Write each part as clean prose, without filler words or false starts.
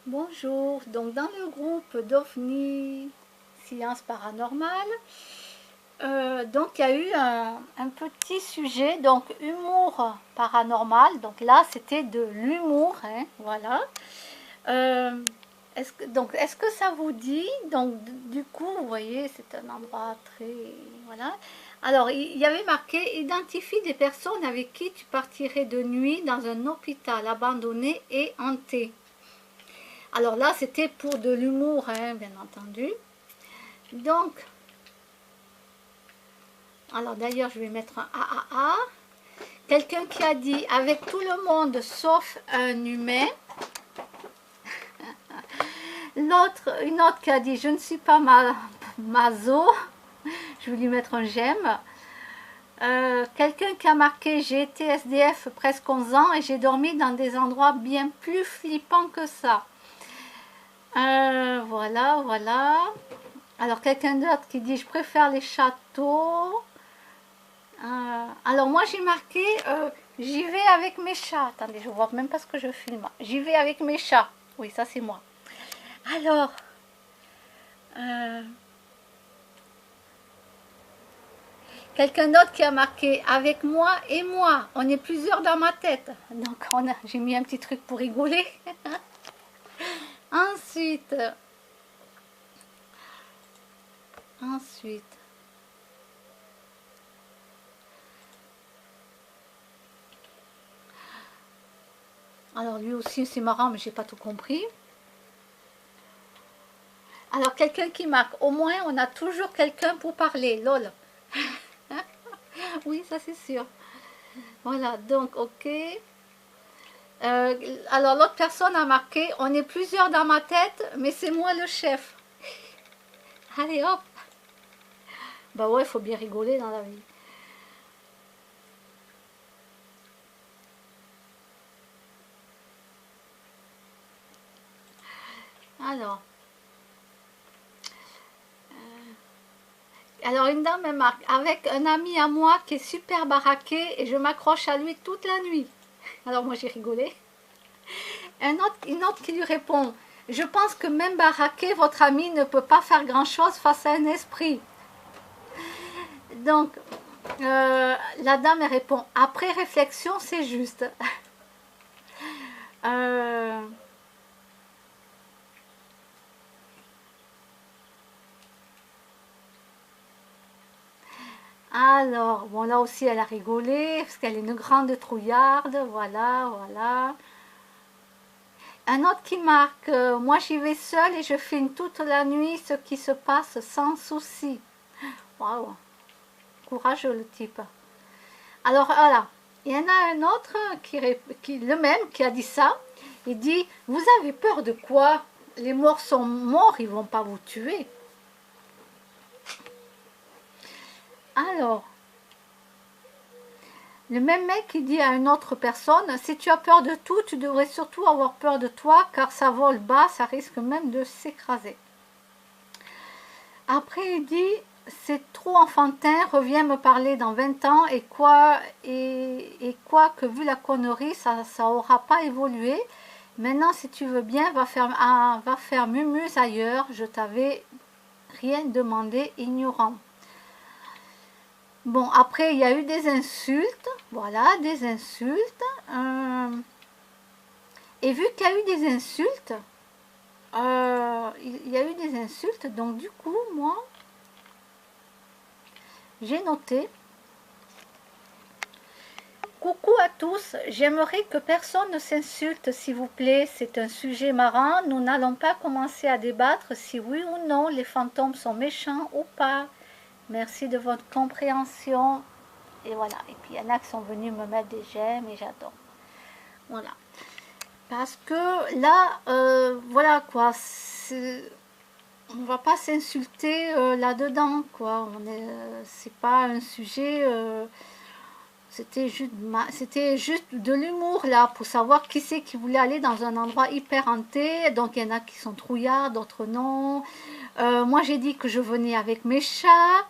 Bonjour, donc dans le groupe d'OVNI Science Paranormale, donc il y a eu un petit sujet, donc humour paranormal, donc là c'était de l'humour, hein, voilà. Euh, est-ce que ça vous dit, donc du coup vous voyez c'est un endroit très, voilà. Alors il y avait marqué, identifie des personnes avec qui tu partirais de nuit dans un hôpital abandonné et hanté. Alors là, c'était pour de l'humour, hein, bien entendu. Donc, alors d'ailleurs, je vais mettre un AAA. Quelqu'un qui a dit avec tout le monde sauf un humain. Une autre qui a dit je ne suis pas maso. Je vais lui mettre un j'aime. Quelqu'un qui a marqué j'ai été SDF presque 11 ans et j'ai dormi dans des endroits bien plus flippants que ça. Voilà, voilà. Alors quelqu'un d'autre qui dit je préfère les châteaux. Alors moi j'ai marqué j'y vais avec mes chats. Attendez, je vois même pas ce que je filme. J'y vais avec mes chats. Oui, ça c'est moi. Alors, euh, quelqu'un d'autre qui a marqué avec moi et moi. On est plusieurs dans ma tête. Donc j'ai mis un petit truc pour rigoler. Ensuite, ensuite. Alors lui aussi c'est marrant mais j'ai pas tout compris. Alors quelqu'un qui marque, au moins on a toujours quelqu'un pour parler, lol. Oui, ça c'est sûr. Voilà, donc ok. Alors l'autre personne a marqué, on est plusieurs dans ma tête, mais c'est moi le chef. Allez hop. Bah ouais, il faut bien rigoler dans la vie. Alors, une dame elle marque, avec un ami à moi qui est super baraqué et je m'accroche à lui toute la nuit. Alors moi j'ai rigolé. Une autre qui lui répond, je pense que même baraqué, votre ami ne peut pas faire grand chose face à un esprit. Donc, la dame elle répond, après réflexion c'est juste. Euh, alors, bon là aussi elle a rigolé, parce qu'elle est une grande trouillarde, voilà, voilà. Un autre qui marque, moi j'y vais seule et je filme toute la nuit ce qui se passe sans souci. Waouh, courageux le type. Alors voilà, il y en a un autre le même qui a dit ça. Il dit, vous avez peur de quoi? Les morts sont morts, ils vont pas vous tuer. Alors, le même mec qui dit à une autre personne, si tu as peur de tout, tu devrais surtout avoir peur de toi, car ça vole bas, ça risque même de s'écraser. Après, il dit, c'est trop enfantin, reviens me parler dans 20 ans, et quoi que vu la connerie, ça aura pas évolué. Maintenant, si tu veux bien, va faire mumuse ailleurs, je t'avais rien demandé, ignorant. Bon, après, il y a eu des insultes, voilà, des insultes. Et vu qu'il y a eu des insultes, il y a eu des insultes, donc du coup, moi, j'ai noté. Coucou à tous, j'aimerais que personne ne s'insulte s'il vous plaît, c'est un sujet marrant, nous n'allons pas commencer à débattre si oui ou non les fantômes sont méchants ou pas. Merci de votre compréhension. Et voilà, et puis il y en a qui sont venus me mettre des j'aime et j'adore. Voilà. Parce que là, voilà quoi, on va pas s'insulter là-dedans quoi. C'est pas un sujet. C'était juste de l'humour là pour savoir qui c'est qui voulait aller dans un endroit hyper hanté. Donc il y en a qui sont trouillards, d'autres non. Moi j'ai dit que je venais avec mes chats.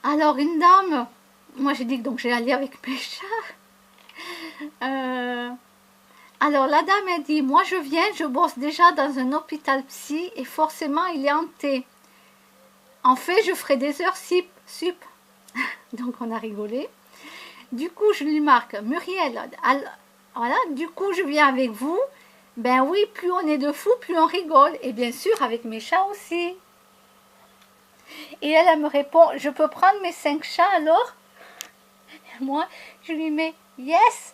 Alors une dame, moi j'ai dit que donc j'ai allé avec mes chats. Alors la dame a dit, moi je viens, je bosse déjà dans un hôpital psy et forcément il est hanté. En fait, je ferai des heures sup. Donc on a rigolé. Du coup, je lui marque, Muriel, voilà, du coup je viens avec vous. Ben oui, plus on est de fous, plus on rigole. Et bien sûr, avec mes chats aussi. Et elle me répond, je peux prendre mes 5 chats alors? Moi, je lui mets, yes.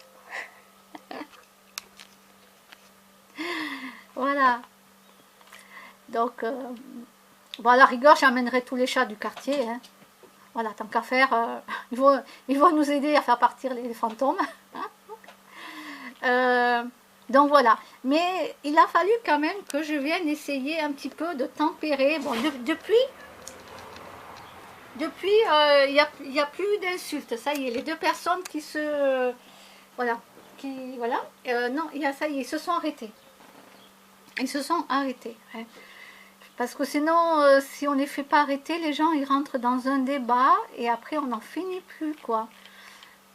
Voilà. Donc, bon, à la rigueur, j'emmènerai tous les chats du quartier. Hein. Voilà, tant qu'à faire, ils vont nous aider à faire partir les fantômes. Euh, donc voilà. Mais il a fallu quand même que je vienne essayer un petit peu de tempérer. Bon, depuis, il y a plus d'insultes. Ça y est, les deux personnes qui se... voilà. Voilà. Non, ça y est, ils se sont arrêtés. Ils se sont arrêtés. Hein. Parce que sinon, si on ne les fait pas arrêter, les gens, ils rentrent dans un débat et après, on n'en finit plus, quoi.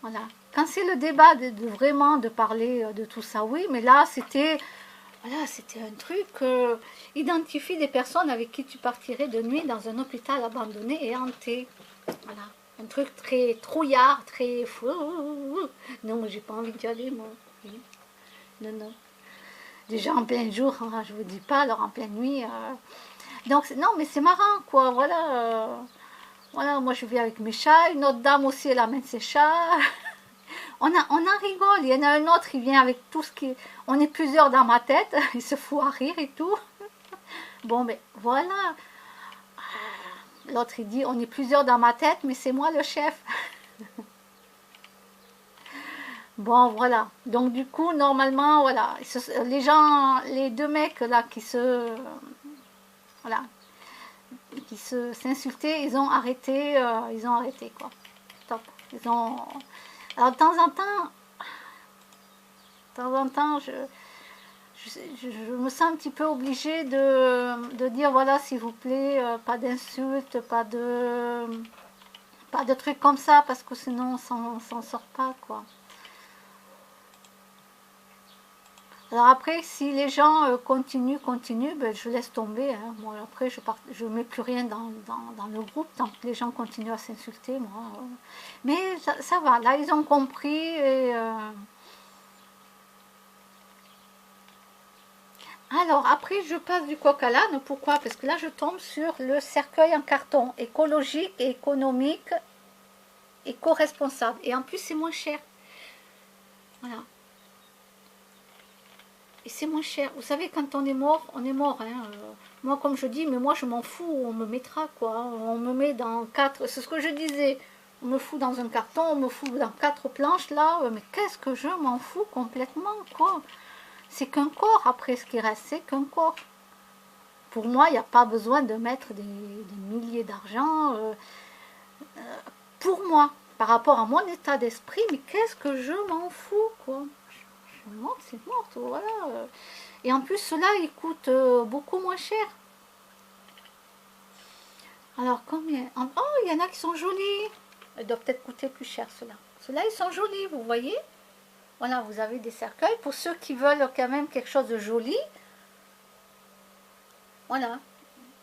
Voilà. Quand c'est le débat vraiment de parler de tout ça, oui, mais là, c'était... Voilà, c'était un truc, identifie des personnes avec qui tu partirais de nuit dans un hôpital abandonné et hanté. Voilà. Un truc très trouillard, très... Non, moi, j'ai pas envie d'y aller, moi. Non, non. Déjà en plein jour, hein, je vous dis pas, alors en pleine nuit. Donc, non, mais c'est marrant, quoi. Voilà. Voilà, moi, je vis avec mes chats. Une autre dame aussi, elle amène ses chats. On en rigole. Il y en a un autre, il vient avec tout ce qui... On est plusieurs dans ma tête. Il se fout à rire et tout. Bon, mais voilà. L'autre, il dit, on est plusieurs dans ma tête, mais c'est moi le chef. Bon, voilà. Donc, du coup, normalement, voilà. Les gens, les deux mecs, là, qui se... Voilà. Qui s'insultaient, ils ont arrêté, quoi. Top. Ils ont... Alors, de temps en temps, je me sens un petit peu obligée de dire, voilà, s'il vous plaît, pas d'insultes, pas de trucs comme ça, parce que sinon, on s'en sort pas, quoi. Alors après, si les gens continuent, ben, je laisse tomber. Hein. Moi, après, je mets plus rien dans le groupe, tant que les gens continuent à s'insulter, moi. Mais ça va, là, ils ont compris et... Alors, après, je passe du coq à l'âne. Pourquoi? Parce que là, je tombe sur le cercueil en carton, écologique et économique, éco-responsable. Et en plus, c'est moins cher. Voilà. Et c'est moins cher. Vous savez, quand on est mort, on est mort. Hein. Moi, comme je dis, mais moi, je m'en fous. On me mettra, quoi. On me met dans 4... C'est ce que je disais. On me fout dans un carton, on me fout dans 4 planches, là. Mais qu'est-ce que je m'en fous complètement, quoi. C'est qu'un corps, après, ce qui reste, c'est qu'un corps. Pour moi, il n'y a pas besoin de mettre des milliers d'argent. Pour moi, par rapport à mon état d'esprit, mais qu'est-ce que je m'en fous, quoi. Je suis morte, c'est morte, voilà. Et en plus, cela, il coûte beaucoup moins cher. Alors, combien? Oh, il y en a qui sont jolis. Ils doivent peut-être coûter plus cher, ceux-là. Ceux-là, ils sont jolis, vous voyez? Voilà, vous avez des cercueils. Pour ceux qui veulent quand même quelque chose de joli, voilà.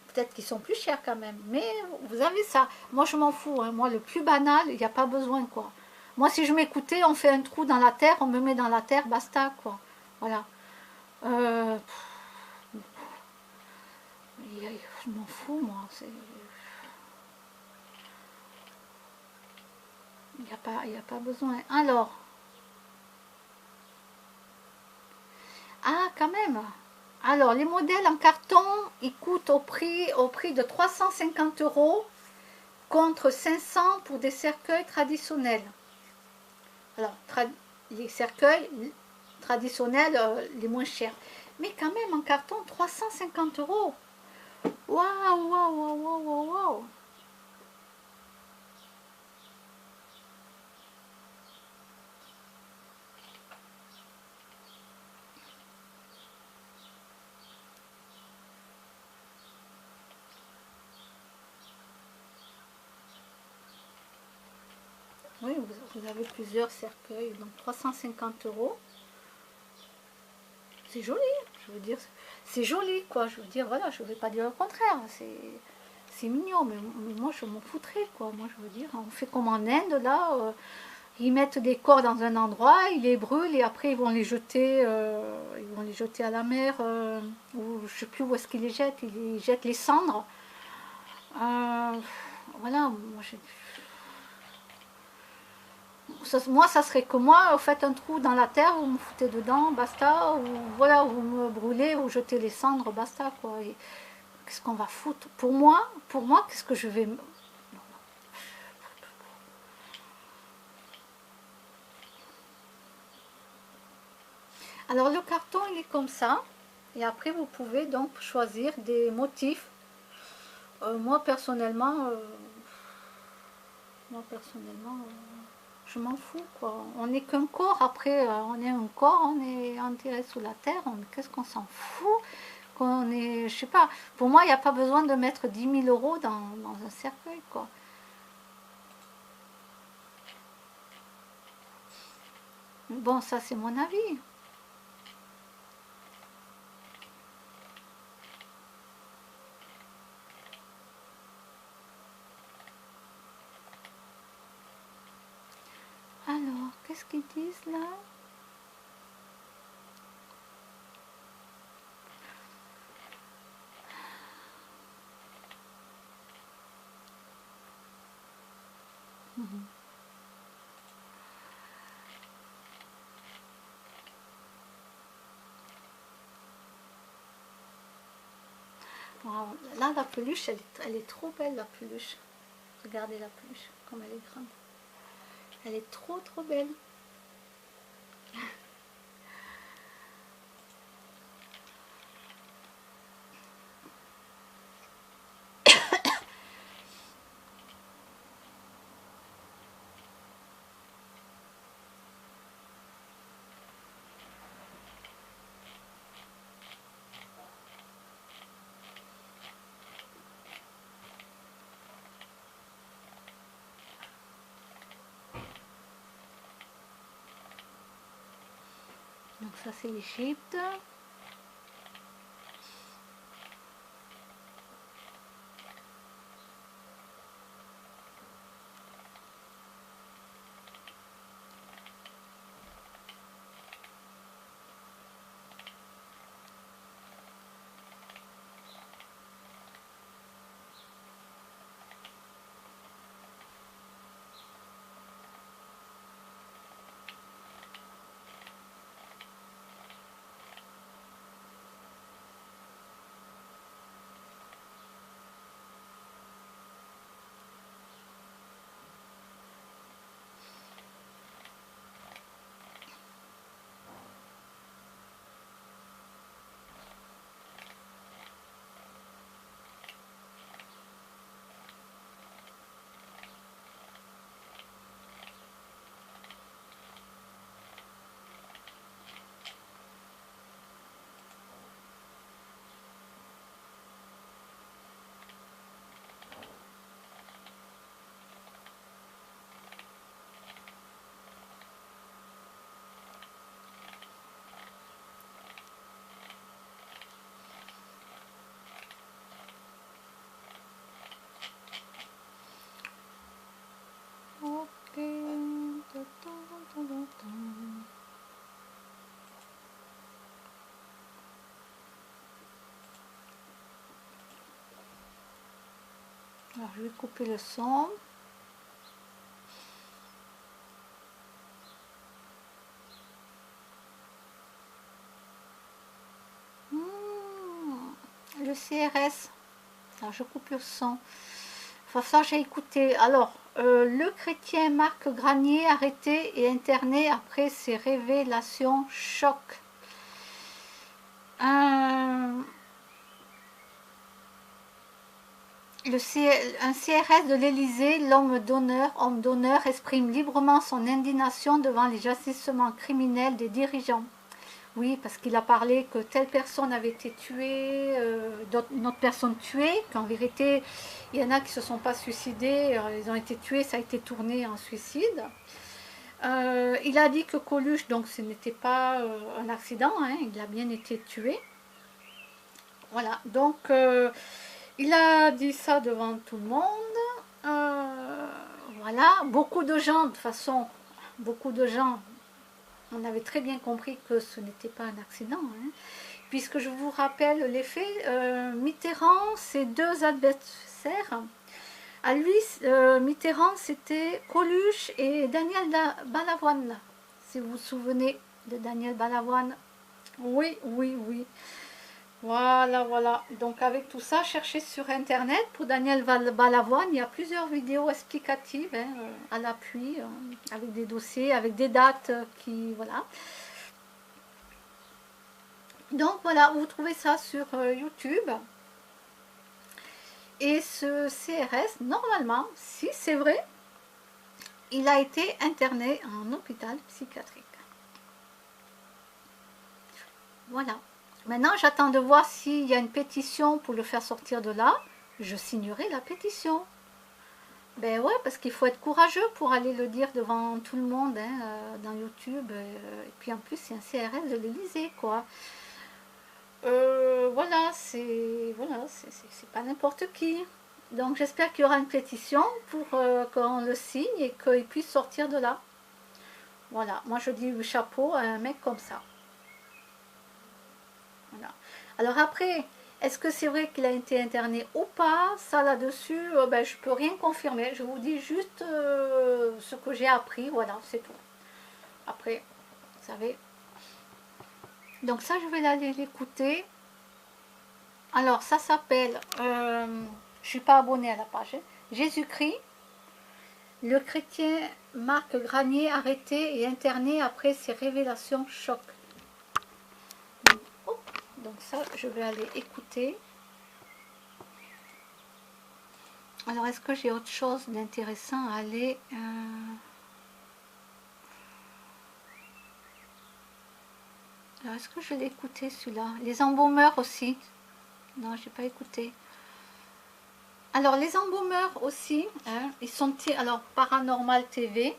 Peut-être qu'ils sont plus chers quand même. Mais vous avez ça. Moi, je m'en fous. Hein. Moi, le plus banal, il n'y a pas besoin, quoi. Moi, si je m'écoutais, on fait un trou dans la terre, on me met dans la terre, basta, quoi. Voilà. Je m'en fous, moi. Il n'y a pas besoin. Alors. Ah, quand même. Alors, les modèles en carton, ils coûtent au prix de 350 € contre 500 pour des cercueils traditionnels. Alors, les cercueils traditionnels, les moins chers. Mais quand même, en carton, 350 €. Waouh, waouh, waouh, waouh, waouh, waouh. Oui, vous avez plusieurs cercueils, donc 350 €. c'est joli, je veux dire, c'est joli, quoi. Je veux dire, voilà, je ne vais pas dire le contraire, c'est mignon, mais moi je m'en foutrais, quoi. Moi je veux dire, on fait comme en Inde, là, ils mettent des corps dans un endroit, ils les brûlent et après ils vont les jeter à la mer, ou je sais plus où est-ce qu'ils les jettent, ils jettent les cendres. Voilà, moi, ça serait que moi, vous faites un trou dans la terre, vous me foutez dedans, basta, ou voilà, vous me brûlez, vous jetez les cendres, basta, quoi. Qu'est-ce qu'on va foutre pour moi, qu'est-ce que je vais... Alors, le carton, il est comme ça, et après, vous pouvez donc choisir des motifs. Moi, personnellement, je m'en fous, quoi. On n'est qu'un corps, après, on est un corps, on est enterré sous la terre, qu'est-ce qu'on s'en fout qu'on est, je sais pas, pour moi, il n'y a pas besoin de mettre 10 000 € dans un cercueil, quoi. Bon, ça, c'est mon avis. Alors, qu'est-ce qu'ils disent là? Wow. Là, la peluche, elle est trop belle, la peluche. Regardez la peluche, comme elle est grande. Elle est trop, trop belle. Donc ça, c'est l'Égypte. Ok. Alors, je vais couper le son. Le CRS. Alors, je coupe le son. Enfin, ça, j'ai écouté. Alors, le chrétien Marc Granier arrêté et interné après ses révélations choc. Un CRS de l'Élysée, homme d'honneur, exprime librement son indignation devant les agissements criminels des dirigeants. Oui, parce qu'il a parlé que telle personne avait été tuée, une autre personne tuée, qu'en vérité, il y en a qui ne se sont pas suicidés, ils ont été tués, ça a été tourné en suicide. Il a dit que Coluche, donc ce n'était pas un accident, hein, il a bien été tué. Voilà, donc il a dit ça devant tout le monde. Voilà, beaucoup de gens, de toute façon, beaucoup de gens, on avait très bien compris que ce n'était pas un accident, hein, puisque je vous rappelle les faits, Mitterrand, ses deux adversaires, à lui, Mitterrand, c'était Coluche et Daniel Balavoine, si vous vous souvenez de Daniel Balavoine. Oui, oui, oui. Voilà, voilà. Donc avec tout ça, cherchez sur Internet pour Daniel Balavoine. Il y a plusieurs vidéos explicatives, hein, à l'appui, avec des dossiers, avec des dates qui... Voilà. Donc voilà, vous trouvez ça sur YouTube. Et ce CRS, normalement, si c'est vrai, il a été interné en hôpital psychiatrique. Voilà. Maintenant, j'attends de voir s'il y a une pétition pour le faire sortir de là. Je signerai la pétition. Ben ouais, parce qu'il faut être courageux pour aller le dire devant tout le monde, hein, dans YouTube. Et puis en plus, c'est un CRS de l'Élysée, quoi. Voilà, c'est pas n'importe qui. Donc j'espère qu'il y aura une pétition pour qu'on le signe et qu'il puisse sortir de là. Voilà, moi je dis chapeau à un mec comme ça. Voilà. Alors après, est-ce que c'est vrai qu'il a été interné ou pas? Ça là-dessus, ben, je peux rien confirmer. Je vous dis juste ce que j'ai appris, voilà, c'est tout. Après, vous savez. Donc ça, je vais aller l'écouter. Alors, ça s'appelle, je ne suis pas abonnée à la page, hein. Jésus-Christ, le chrétien Marc Granier arrêté et interné après ses révélations choc. Donc ça, je vais aller écouter. Alors, est-ce que j'ai autre chose d'intéressant à aller... Alors, est-ce que je l'ai écouté celui-là? Les embaumeurs aussi. Non, j'ai pas écouté. Alors, les embaumeurs aussi, hein, ils sont... Alors, Paranormal TV.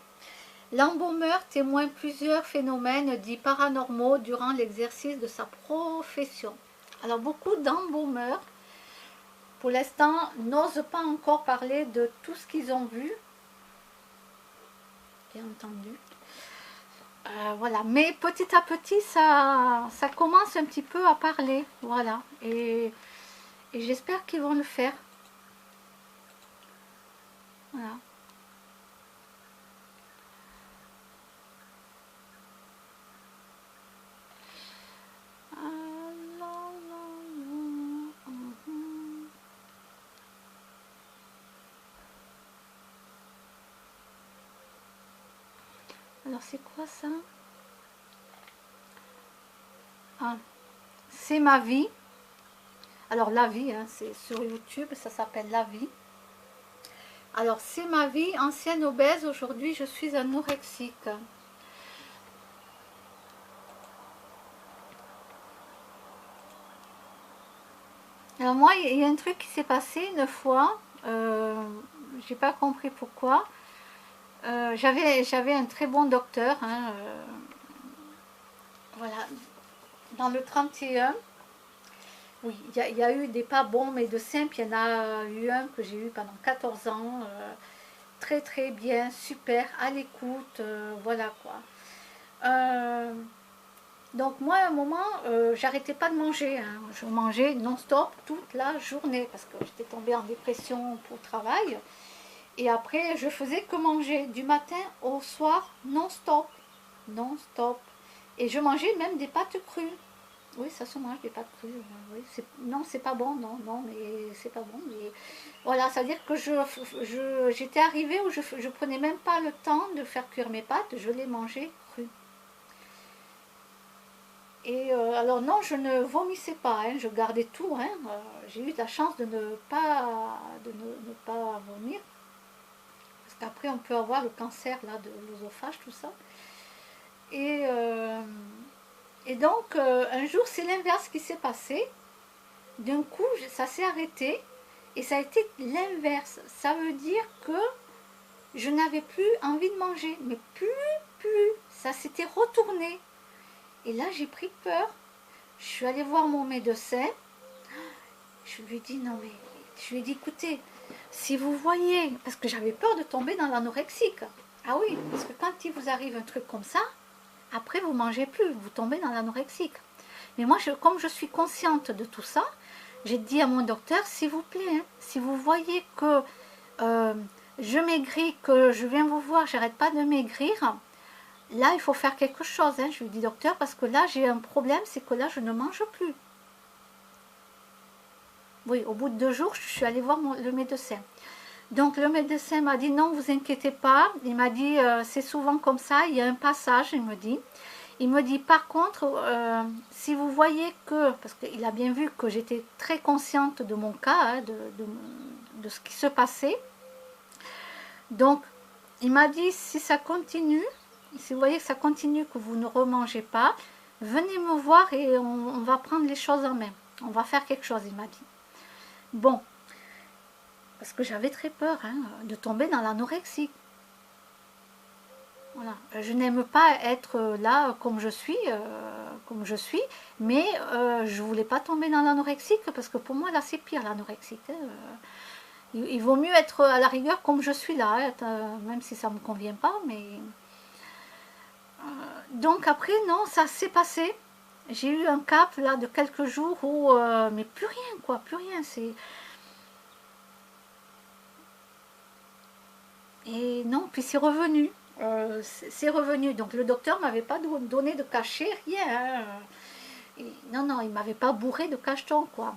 L'embaumeur témoigne plusieurs phénomènes dits paranormaux durant l'exercice de sa profession. Alors, beaucoup d'embaumeurs, pour l'instant, n'osent pas encore parler de tout ce qu'ils ont vu, bien entendu. Voilà, mais petit à petit, ça commence un petit peu à parler, voilà, et j'espère qu'ils vont le faire. Voilà. Alors c'est quoi ça? Ah, c'est ma vie. Alors la vie, hein, c'est sur YouTube, ça s'appelle La Vie. Alors c'est ma vie, ancienne obèse, aujourd'hui je suis anorexique. Alors moi, il y a un truc qui s'est passé une fois, j'ai pas compris pourquoi. J'avais un très bon docteur, hein, voilà, dans le 31. Oui, il y a eu des pas bons médecins, puis il y en a eu un que j'ai eu pendant 14 ans, très très bien, super, à l'écoute, voilà quoi. Donc moi, à un moment, j'arrêtais pas de manger, hein. Je mangeais non-stop toute la journée, parce que j'étais tombée en dépression pour le travail. Et après, je faisais que manger, du matin au soir, non-stop, non-stop. Et je mangeais même des pâtes crues. Oui, ça se mange des pâtes crues. Oui, non, c'est pas bon, non, non, mais c'est pas bon. Mais voilà, c'est-à-dire que j'étais arrivée où je prenais même pas le temps de faire cuire mes pâtes, je les mangeais crues. Et alors non, je ne vomissais pas, hein, je gardais tout. Hein, j'ai eu la chance de ne pas vomir. Parce qu'après, on peut avoir le cancer là, de l'œsophage, tout ça. Et, donc, un jour, c'est l'inverse qui s'est passé. D'un coup, ça s'est arrêté et ça a été l'inverse. Ça veut dire que je n'avais plus envie de manger, mais plus plus, ça s'était retourné. Et là, j'ai pris peur. Je suis allée voir mon médecin. Je lui ai dit, non mais, je lui ai dit, écoutez, si vous voyez, parce que j'avais peur de tomber dans l'anorexique. Ah oui, parce que quand il vous arrive un truc comme ça, après vous mangez plus, vous tombez dans l'anorexique. Mais moi, comme je suis consciente de tout ça, j'ai dit à mon docteur, s'il vous plaît, hein, si vous voyez que je maigris, que je viens vous voir, j'arrête pas de maigrir, là, il faut faire quelque chose. Hein. Je lui ai dit, docteur, parce que là, j'ai un problème, c'est que là, je ne mange plus. Oui, au bout de 2 jours, je suis allée voir le médecin. Donc, le médecin m'a dit, non, vous inquiétez pas. Il m'a dit, c'est souvent comme ça, il y a un passage, il me dit. Il me dit, par contre, si vous voyez que, parce qu'il a bien vu que j'étais très consciente de mon cas, hein, de ce qui se passait. Donc, il m'a dit, si ça continue, si vous voyez que ça continue, que vous ne remangez pas, venez me voir et on va prendre les choses en main. On va faire quelque chose, il m'a dit. Bon, parce que j'avais très peur hein, de tomber dans l'anorexie. Voilà. Je n'aime pas être là comme je suis, mais je ne voulais pas tomber dans l'anorexique parce que pour moi, là, c'est pire l'anorexique. Hein. Il vaut mieux être à la rigueur comme je suis là, hein, même si ça ne me convient pas. Mais donc après, non, ça s'est passé. J'ai eu un cap là de quelques jours où, mais plus rien quoi, plus rien. Et non, puis c'est revenu. C'est revenu. Donc le docteur m'avait pas donné de cachet, rien. Hein. Non, non, il m'avait pas bourré de cachetons, quoi.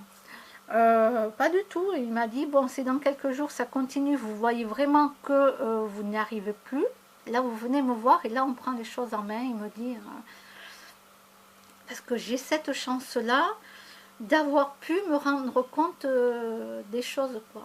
Pas du tout. Il m'a dit, bon, c'est dans quelques jours, ça continue. Vous voyez vraiment que vous n'y arrivez plus. Là, vous venez me voir et là, on prend les choses en main. Il me dit, parce que j'ai cette chance-là d'avoir pu me rendre compte des choses, quoi.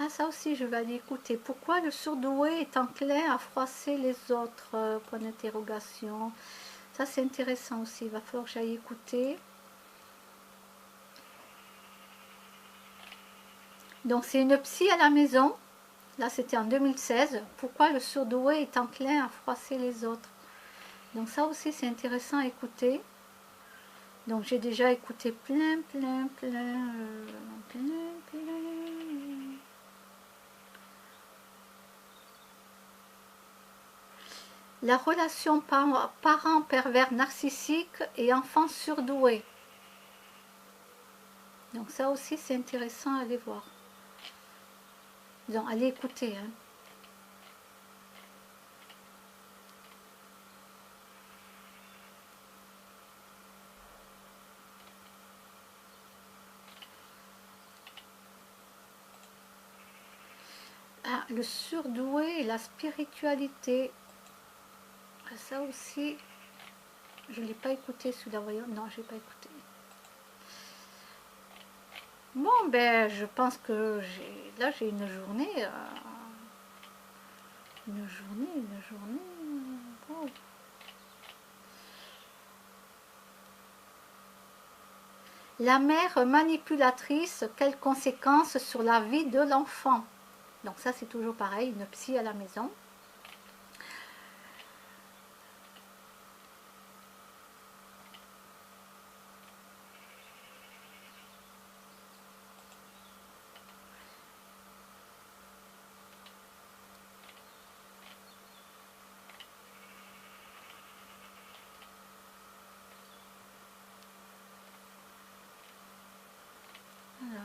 Ah, ça aussi, je vais aller écouter. Pourquoi le surdoué est enclin à froisser les autres point d'interrogation. Ça, c'est intéressant aussi. Il va falloir que j'aille écouter. Donc, c'est une psy à la maison. Là, c'était en 2016. Pourquoi le surdoué est enclin à froisser les autres. Donc, ça aussi, c'est intéressant à écouter. Donc, j'ai déjà écouté plein. La relation parent pervers narcissique et enfant surdoué. Donc ça aussi c'est intéressant à aller voir. Donc allez écouter. Hein. Ah, le surdoué et la spiritualité. Ah, ça aussi, je ne l'ai pas écouté celui-là, voyons. Non, je n'ai pas écouté. Bon, ben, je pense que là, j'ai une journée. Une journée. Oh. La mère manipulatrice, quelles conséquences sur la vie de l'enfant? Donc ça, c'est toujours pareil, une psy à la maison. Alors.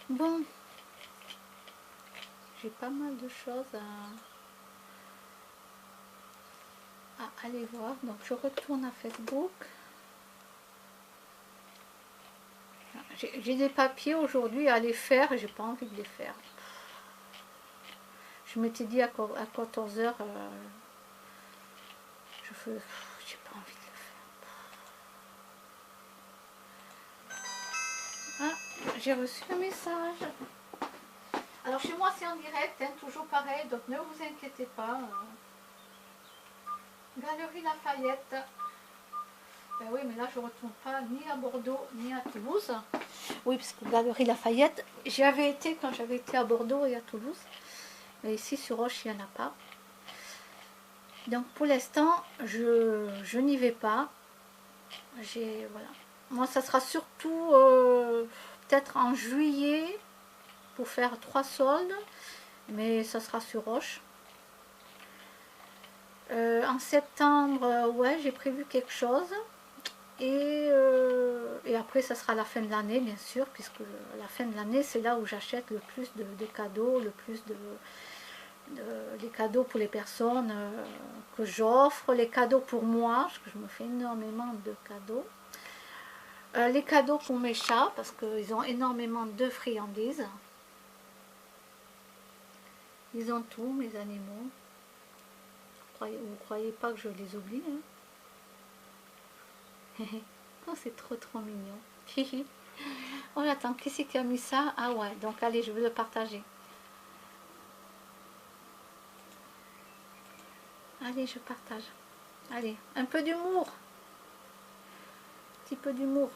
Bon, j'ai pas mal de choses à aller voir. Donc je retourne à Facebook. j'ai des papiers aujourd'hui à les faire et j'ai pas envie de les faire. Je m'étais dit à 14 heures, j'ai pas envie de le faire. Ah, j'ai reçu un message. Alors chez moi c'est en direct, hein, toujours pareil, donc ne vous inquiétez pas. Galerie Lafayette. Ben oui, mais là je ne retourne pas ni à Bordeaux ni à Toulouse. Oui, parce que Galerie Lafayette, j'y avais été quand j'avais été à Bordeaux et à Toulouse. Mais ici sur Roche, il n'y en a pas. Donc pour l'instant, je n'y vais pas. Voilà. Moi, ça sera surtout peut-être en juillet pour faire 3 soldes. Mais ça sera sur Roche. En septembre, ouais, j'ai prévu quelque chose. Et après, ça sera la fin de l'année, bien sûr, puisque la fin de l'année, c'est là où j'achète le plus de cadeaux, le plus des cadeaux pour les personnes que j'offre, les cadeaux pour moi, parce que je me fais énormément de cadeaux. Les cadeaux pour mes chats, parce qu'ils ont énormément de friandises. Ils ont tout, mes animaux. Vous ne croyez pas que je les oublie, hein? Oh, c'est trop mignon. Oh, attends, qui c'est qui a mis ça? Ah ouais, donc allez, je vais le partager. Allez, je partage. Allez, un peu d'humour. Un petit peu d'humour.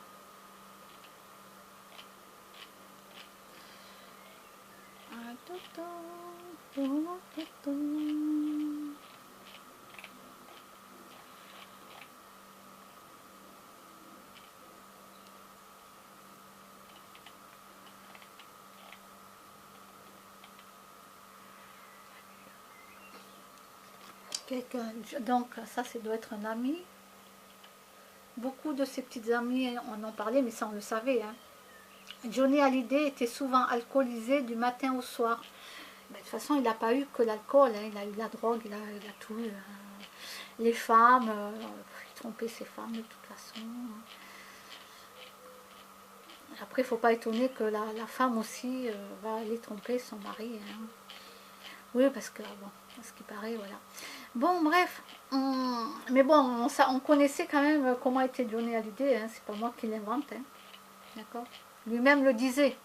Donc ça doit être un ami. Beaucoup de ses petites amies en ont parlé, mais ça on le savait, hein. Johnny Hallyday était souvent alcoolisé du matin au soir. Mais de toute façon, il n'a pas eu que l'alcool, hein. Il a eu la drogue, il a tout eu. Les femmes, il trompait ses femmes de toute façon. Après, il ne faut pas étonner que la femme aussi va aller tromper son mari, hein. Oui, parce que, bon, ce qui paraît, voilà. Bon, bref. Mais bon, on connaissait quand même comment était Johnny Hallyday, hein. C'est pas moi qui l'invente, hein. D'accord. Lui-même le disait.